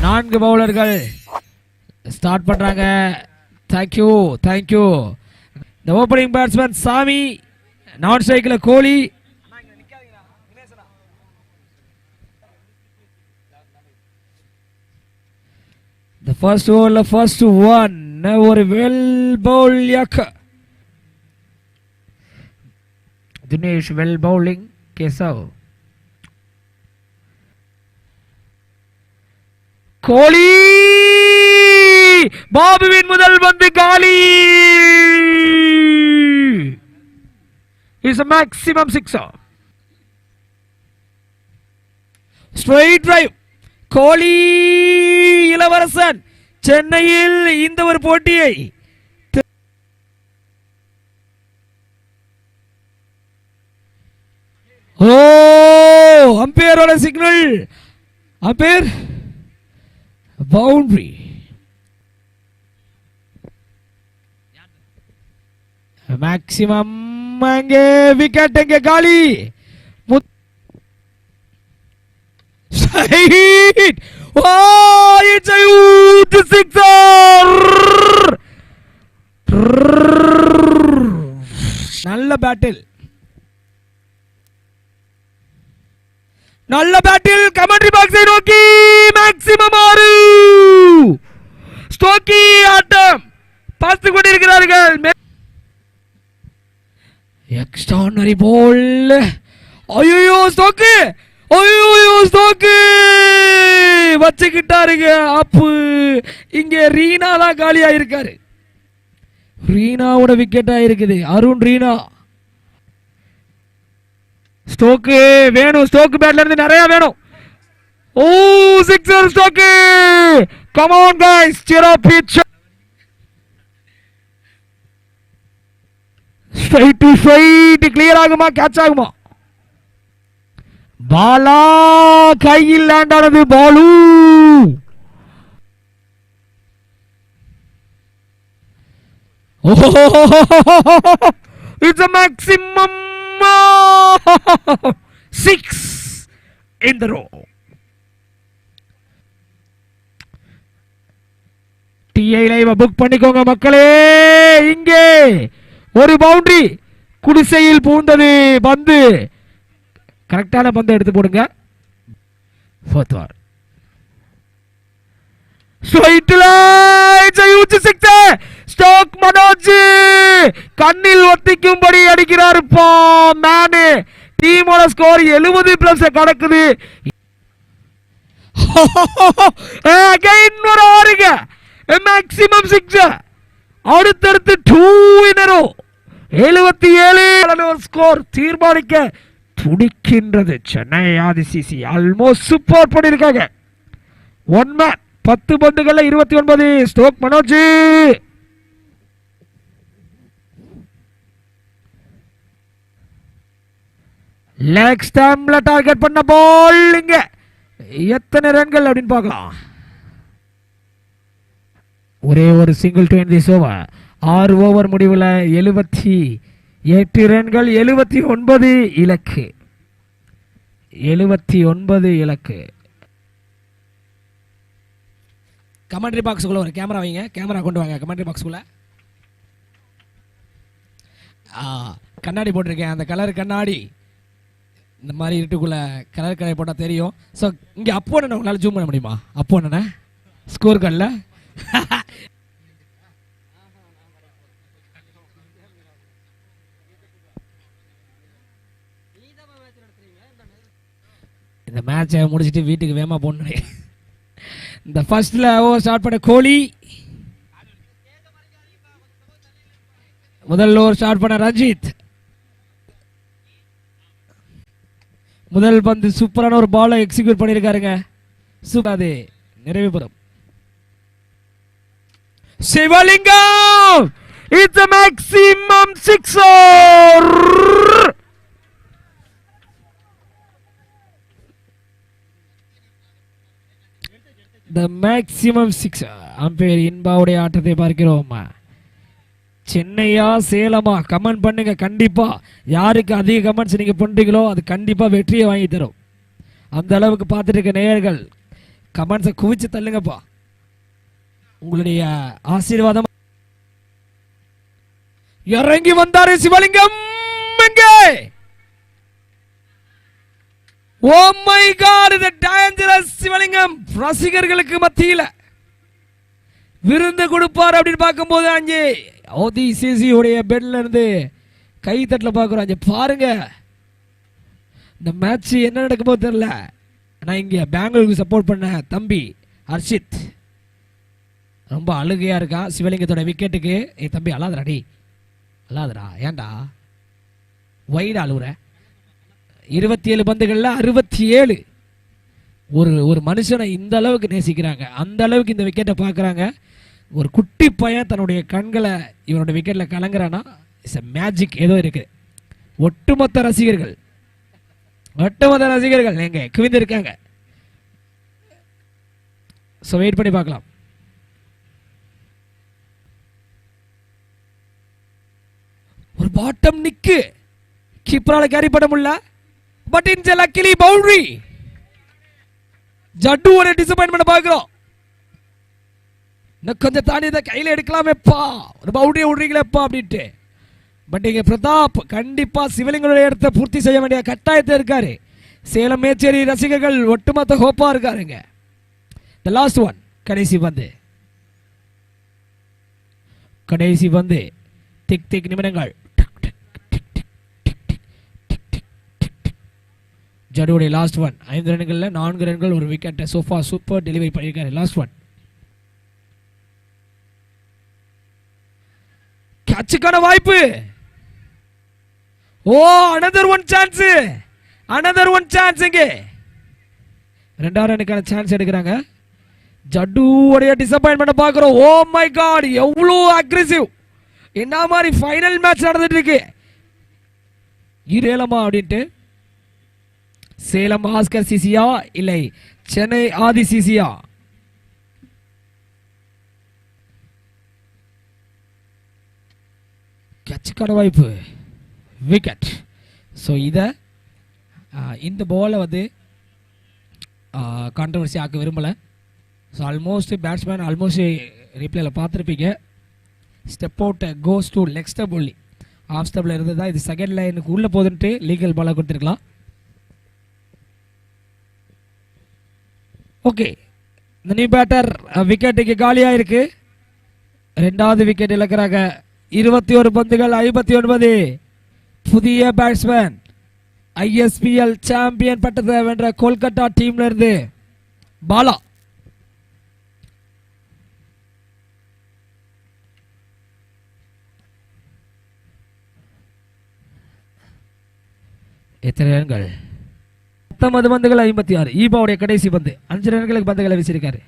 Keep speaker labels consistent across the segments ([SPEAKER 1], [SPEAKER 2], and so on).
[SPEAKER 1] 4 பவுலர்கள் ஸ்டார்ட் பண்றாங்க. Thank you thank you. The opening batsman Sami, நான் ஸ்ட்ரைக்கில் Kohli. The first over, first one, ஒரு வெல் பவுல் யக். Dinesh well bowling. கேசவ், கோலி, பாபுவின் முதல் பந்து காலி. Is a maximum sixer. Straight drive. கோலி இளவரசன் சென்னையில் இந்த ஒரு போட்டியை அம்பையரோட சிக்னல். Umpire boundary. மேக்சிமம் அங்கே விக்கெட். எங்க காலி. Oh, it's a huge sixer. நல்ல பேட்டில், நல்ல பேட்டில். கமெண்ட்ரி பாக்ஸை நோக்கி மேக்ஸிமம் 6. ஸ்டோக்கி ஆட்டம் பார்த்து கொண்டிருக்கிறார்கள். எக்ஸ்ட்ரானரி பால். ஐயோ ஸ்டோக்கு, ஐயோ ஸ்டோக்கு வச்சுக்கிட்டாருங்க. அப்பு இங்க ரீனா தான் காலியா இருக்காரு. ரீனாவோட விக்கெட்டா இருக்குது. அருண் ரீனா. ஸ்டோக்கு வேணும். ஸ்டோக்கு பேட்ல இருந்து நிறைய வேணும். Oh sixer Stoke. Come on guys, cheer up pitch. Straight to straight clear ஆகுமா, கேட்ச் ஆகுமா? பாலா கையில் லேண்ட் ஆனது. Balu it's a maximum 6 in the row. டிஐ லைவ் புக் பண்ணிக்கோங்க மக்களே. இங்கே ஒரு பவுண்டரி குடிசையில் பூந்தது பந்து. கரெக்டான பந்து எடுத்து போடுங்க. ஃபோர்த் வார். ஸ்டோக் மனோஜ் கண்ணில் ஒத்திக்கும்படி அடிக்கிறார். மேனு டீமோட ஸ்கோர் 70+ கடக்குது. ஒரு ஆறுங்க. மேக்ஸிமம் 6. அடுத்தடுத்து 2 in a row. 77 ஸ்கோர் தீர்மானிக்க துடிக்கின்றது சென்னை ஆதிசிசி. ஆல்மோஸ்ட் சூப்பர் பண்ணிருக்காங்க. 1 மேன் 10 பந்துகள்ல 29. ஸ்டோக் மனோஜ் லெக் ஸ்டம்ப்ல டார்கெட் பண்ண பால். இங்க எத்தனை ரன்கள் அப்படின்னு பார்க்கலாம். ஒரே ஒரு single to end this over. 6 over முடிவில் 78 ரன்கள். 79 இலக்கு. 79 இலக்கு. கமெண்ட்ரி பாக்ஸுக்குள்ள ஒரு கேமரா வைங்க. கேமரா கொண்டு வாங்க கமெண்ட்ரி பாக்ஸுக்குள்ள. கண்ணாடி போட்டிருக்கேன். அந்த கலர் கண்ணாடி இந்த மாதிரி இருட்டுக்குள்ள கலர் கண்ணாடி போட்டால் தெரியும். ஸோ இங்கே அப்போ என்ன உங்களால் ஜூம் பண்ண முடியுமா? அப்போ என்ன ஸ்கோர் கார்டில் இந்த மேட்சை முடிச்சுட்டு வீட்டுக்கு வேகமாக போகணும். இந்த ஃபர்ஸ்ட்ல ஓவர் ஸ்டார்ட் பண்ண கோலி. முதல் ஓவர் ஸ்டார்ட் பண்ண ரஞ்சித். முதல் பந்து சூப்பரான ஒரு பாலை எக்ஸிக்யூட் பண்ணியிருக்காருங்க. சூப்பர். அது நிறைவு பெறும். Sivalingam. It's a maximum 6. The maximum 6. Umpire இன்பாவுடைய ஆட்டத்தை பார்க்கிறோம். சென்னையா சேலமா கமெண்ட் பண்ணுங்க. கண்டிப்பா யாருக்கு அதிக கமெண்ட்ஸ் நீங்க பண்றீங்களோ அது கண்டிப்பா வெற்றியை வாங்கி தரும். அந்த அளவுக்கு பார்த்துட்டு இருக்க நேயர்கள் கமெண்ட்ஸை குவிச்சு தள்ளுங்கப்பா. உங்களுடைய ஆசீர்வாதம். இறங்கி வந்தாரு சிவலிங்கம். ஓ மை காட், இது டேஞ்சரஸ் சிவலிங்கம். ரசிகர்களுக்கு மத்தியில விருந்து கொடுப்பார் அப்படின்னு பார்க்கும்போது அஞ்சு ODCC உடைய பெட்ல இருந்து கை தட்டில் பார்க்குறோம். அஞ்சு பாருங்க, இந்த மேட்ச் என்ன நடக்குமோ தெரியல. ஆனால் இங்கே பெங்களூருக்கு சப்போர்ட் பண்ண தம்பி ஹர்ஷித் ரொம்ப அழுகையா இருக்கான் சிவலிங்கத்தோட விக்கெட்டுக்கு. தம்பி அல்லாதடா, அல்லாதடா, ஏன்டா வைடா அழுகுற? 27 பந்துகள்ல 67. ஒரு மனுஷனை இந்த அளவுக்கு நேசிக்கிறாங்க, அந்த அளவுக்கு இந்த விக்கெட்டை பார்க்குறாங்க. ஒரு குட்டி பையன் தன்னுடைய கண்களை இவனோட விக்கெட்டில் கலங்குறான்னா இட்ஸ் எ மேஜிக் ஏதோ இருக்குது. ஒட்டுமொத்த ரசிகர்கள் எங்க குவிந்திருக்காங்க. ஸோ வெயிட் பண்ணி பார்க்கலாம். ஒரு பாட்டம் நிக்கு, கீப்பரால கேரி பண்ண முடியல. பட் இன்ஸ் எ லக்கிலி பவுண்டரி. ஜட்டு ஒரு டிசப்பாயின்மெண்ட் பார்க்கிறோம். இன்னும் கொஞ்சம் தாண்டி இதை கையில் எடுக்கலாமேப்பா, ஒரு பவுண்டரி விடுறீங்களேப்பா அப்படின்ட்டு. பட் இங்க பிரதாப் கண்டிப்பா சிவலிங்களுடைய இடத்தை பூர்த்தி செய்ய வேண்டிய கட்டாயத்தை இருக்காரு. சேலம் மேச்சேரி ரசிகர்கள் ஒட்டுமொத்த ஹோப்பா இருக்காருங்க. தி லாஸ்ட் ஒன், கடைசி வந்து திக் நிமிடங்கள். ஜடுவுடைய லாஸ்ட் ஒன் 5 ரன்களில் 4 ரன்கள், ஒரு விக்கெட்டை சோஃபா சூப்பர் டெலிவரி பண்ணியிருக்காரு. லாஸ்ட் ஒன் கேட்சுக்கான வாய்ப்பு. ஓ, another one chance இங்கே 2வது ரனுக்கான சான்ஸ் எடுக்கிறாங்க. ஜட்டுடைய டிசப்பாயின்மெண்ட் பார்க்கிறோம். ஓ மை காட், எவ்வளோ அக்ரெசிவ்! என்ன மாதிரி ஃபைனல் மேட்ச் நடந்துட்டு இருக்கு. சேலமா அப்படின்ட்டு, சேலம் ஆஸ்கர் சிசியா இல்லை சென்னை ஆதி சிசியா? கேட்சுக்கான வாய்ப்பு, விக்கெட். ஸோ இந்த பாலை வந்து கான்ட்ரவர்சி ஆக்க விரும்பலை. ஸோ ஆல்மோஸ்ட் பேட்ஸ்மேன் ரீப்ளேல பார்த்துருப்பீங்க. Step out goes to leg step only. Off ஸ்டெப்பில் இருந்து தான் இது செகண்ட் லைனுக்கு உள்ளே போதுன்ட்டு லீகல் பாலாக கொடுத்துருக்கலாம். ஓகே, இந்த நியூ பேட்டர் விக்கெட்டுக்கு காலியாக இருக்கு. 2வது விக்கெட் இழக்கிறாங்க. 21 பந்துகள் 59. புதிய பேட்ஸ்மேன், ISPL சாம்பியன் பட்டத்தை வென்ற கொல்கத்தா டீம்ல இருந்து பாலா. எத்தனை ரன்கள்? 19 பந்துகள் 56. ஈபாவுடைய கடைசி பந்து 5 ரன்களுக்கு பந்துகளை வீசியிருக்காரு.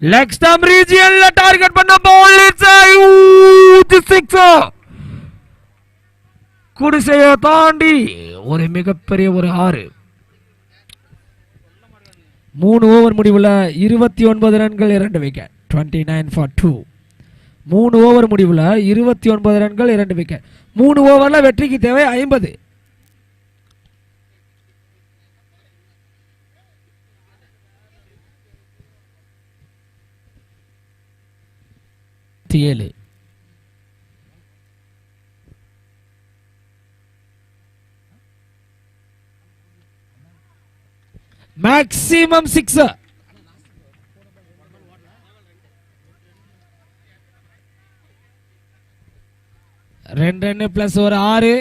[SPEAKER 1] லெக் ஸ்டம்ப் ரீஜியன்ல டார்கெட் பண்ண பால், இட்ஸ் a huge sixer. குடிசையை தாண்டி ஒரு மிகப்பெரிய ஒரு 6. 3 ஓவர் முடிவுல 29 ரன்கள் 2 விக்கெட். 29 for 2. 3 ஓவர் முடிவுல 29 ரன்கள் 2 விக்கெட். 3 ஓவர்ல வெற்றிக்கு தேவை 50. மேக்ஸிமம் 6. ரன் பிளஸ் ஒரு 6.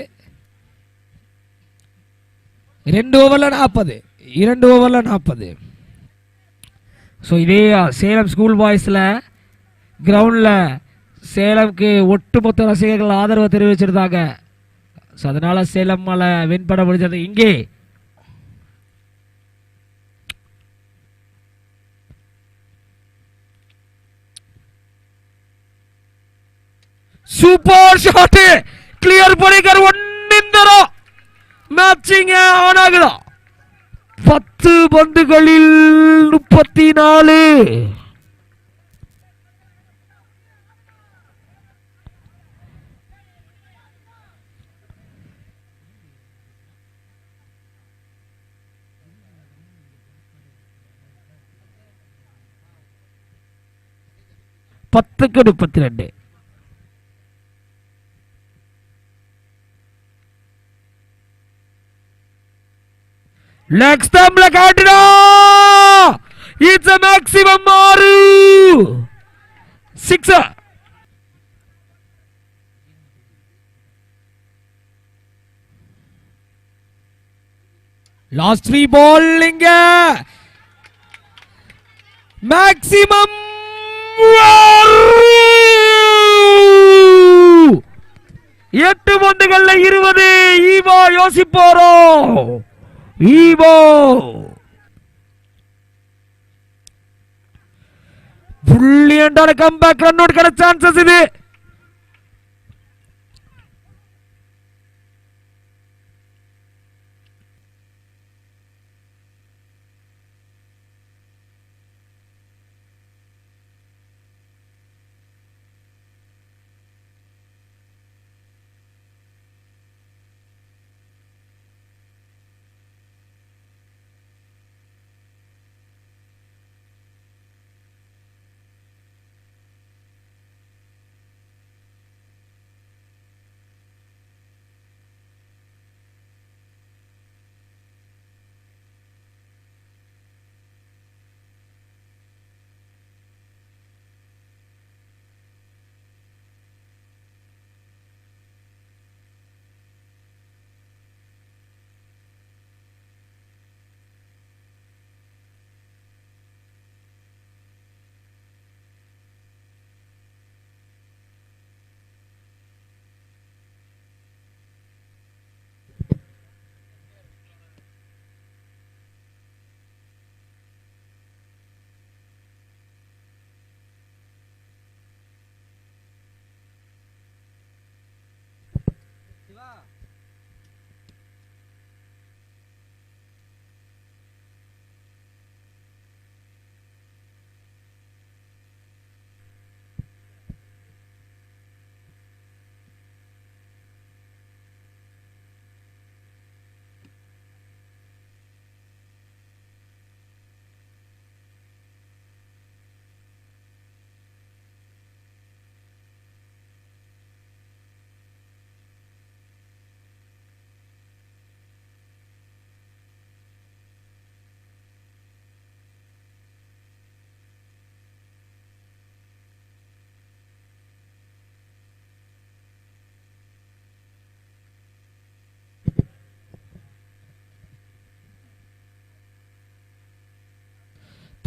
[SPEAKER 1] 2 ஓவர்ல 40. 2 ஓவர்ல 40. ஸோ இதே சேலம் ஸ்கூல் பாய்ஸில் கிரவுண்டில் சேலம்க்கு ஒட்டுமொத்த ரசிகர்கள் ஆதரவு தெரிவிச்சிருந்தாங்க. ஸோ அதனால சேலம் வின் பண்ண முடிஞ்சது. இங்கே சூப்பர் ஷாட், கிளியர் பண்ணிக்கிற ஒன்னிந்தரோ மேட்சிங் ஆன் ஆகுதா. 10 பந்துகளில் 34. 10-32. Leg stump la kaatida. It's a maximum 6. Last 3 bowling. Maximum 8 பந்துகள்ல 20. ஈவோ யோசிப்போரோ. ஈவோ புள்ளியண்டான கம்பேக் ரன் அவுட் கிடைச்ச சான்சஸ் இது.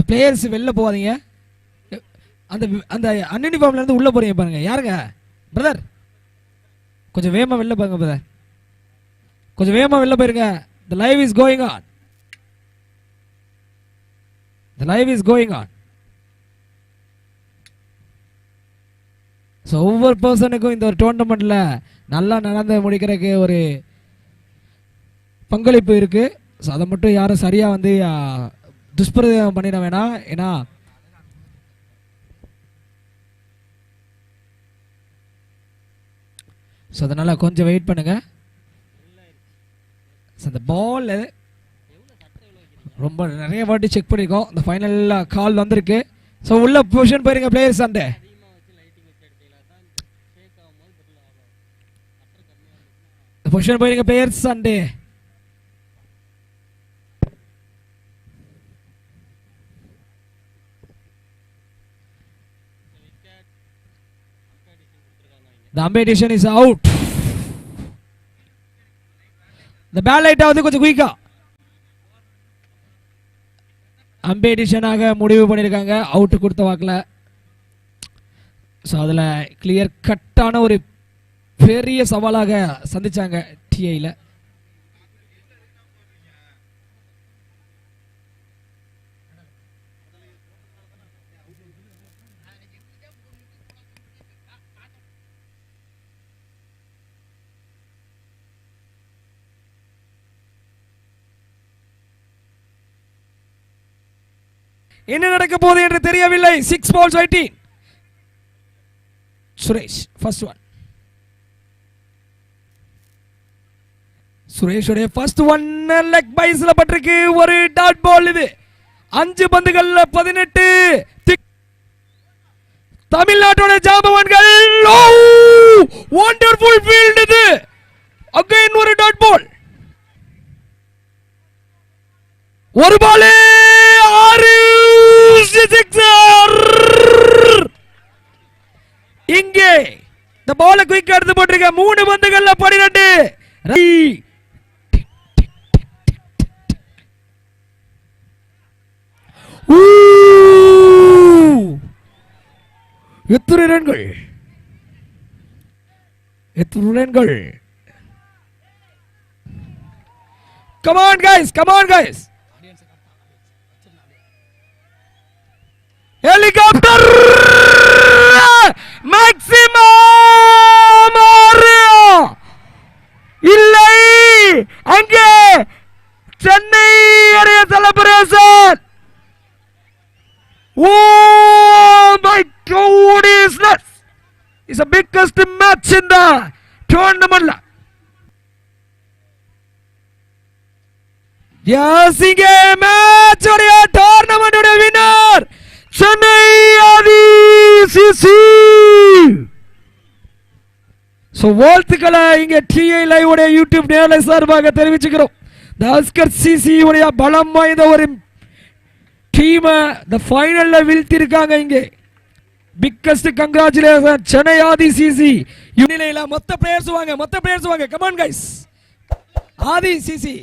[SPEAKER 1] பிளேயர்ஸ் வெளில போவாதீங்க. அந்த அந்த அன்யூனிஃபார்ம்ல இருந்து உள்ள போறீங்க பாருங்க. யாருங்க பிரதர்? கொஞ்சம் வேகமா வெளில பாருங்க பிரதர். கொஞ்சம் வேகமா வெளில போயிருங்க. The live is going on. The live is going on. So ஒவ்வொரு பர்சனுக்கும் இந்த ஒரு டோர்னமெண்ட்ல நல்லா நடந்து முடிக்கிறதுக்கு ஒரு பங்களிப்பு இருக்கு. ஸோ அதை மட்டும் யாரும் சரியா வந்து துஷ்பிரயோகம் பண்ணிட வேணாம். ஏன்னா ஸோ அதனால் கொஞ்சம் வெயிட் பண்ணுங்க. ஸோ அந்த பால் ரொம்ப நிறைய வாட்டி செக் பண்ணியிருக்கோம். இந்த ஃபைனலில் கால் வந்திருக்கு. ஸோ உள்ள பொசிஷன் போயிருங்க பிளேயர்ஸ். அண்டு பொசிஷன் போயிருங்க players. And the umpire decision is out. the ball light ஆவது கொஞ்சம் குயிக்கா umpire decision ஆக முடிவு பண்ணிருக்காங்க. அவுட் கொடுத்த வாக்குல. ஸோ அதில் கிளியர் கட்டான ஒரு பெரிய சவாலாக சந்திச்சாங்க டிஐல. என்ன நடக்க போகுது என்று தெரியவில்லை. 6 balls 18. Suresh first one. சுரேஷோட ஃபர்ஸ்ட் ஒன் லெக் பைஸ்ல பட்டிருக்கு. ஒரு டாட் பால் இது. 5 பந்துகள்ல 18. தமிழ்நாட்டோட ஜாம்பவான்கள். வண்டர்ஃபுல் ஃபீல்ட் இது. அகைன் ஒரு டாட் பால். ஒரு பால் 6 சிக்ஸர். இங்கே இந்த பால குயிக்கா எடுத்து போட்டிருக்க. 3 பந்துகள்ல 12. எத்தனை ரன்கள், எத்தனை ரன்கள். Come on guys, come on guys. Helicopter maximum இல்லை. அங்கே சென்னை அடைய celebration. Oh my God, it's the biggest match in the tournament. Yes, இங்கே மேட்ச் உடைய டோர்னமெண்ட் உடைய வின்னர் சென்னை ஆதிசிசி. சோ வாழ்த்துக்களை இங்கே டிஐ லைவ் உடைய யூடியூப் நேரலை சார்பாக தெரிவிச்சுக்கிறோம். இந்த அஸ்கர் சிசி உடைய பலம் வாய்ந்த ஒரு டீம் இந்த ஃபைனல்ல வீழ்த்தி இருக்காங்க. இங்கே பிக்கஸ்ட் கங்க்ராச்சுலேஷன் சென்னை ஆதிசிசி. யூனிலைல மொத்த பிளேயர்ஸ் வாங்க, மொத்த பிளேயர்ஸ் வாங்க. Come on guys. ஆதிசிசி